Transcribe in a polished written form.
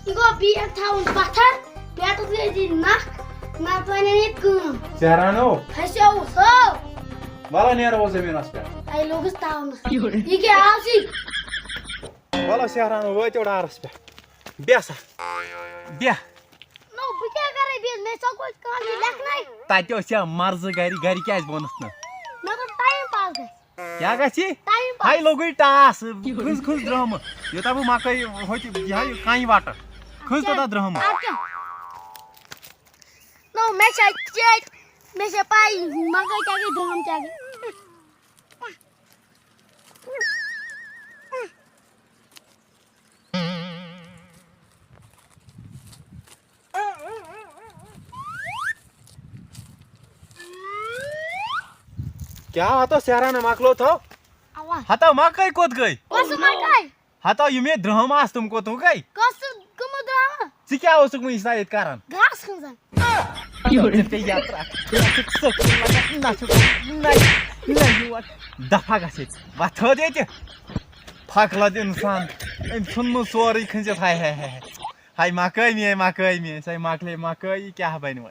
ये गो बेग थाउन पत्थर पेटस गई नख ना पाने ने कम Serrano, फसो सो वाला नेर वो जमीनस पे आई लोगस तावन ये क्या आसी वाला Serrano वो तो डारस पे बेसा बे नो बिके करे बे मैं सब कुछ काम लिखना है ताते से मर्ज गरी गरी क्या बनस न ना तो टाइम पास गए क्या गसी टाइम पास हाय लोगई टास खुश खुश ड्रम यो तब मकई होती यह काई वाटर खुश तो ड्रम नो मैं से पाई मकई क्या के ड्रम क्या के क्या हतो Serrano maklo था आवाज हतो मकई कोत गई कस मकई हतो यमे ड्रम आस तुमको तो गई कस कम ड्रम सी क्या उसक मुई सायद कारण घास खंजन ते यात्रा दफा गसे बाथो देते फाकला इंसान इन सुन्नु सोरी खंजे हाय हाय मकई में सही माकले मकई क्या बन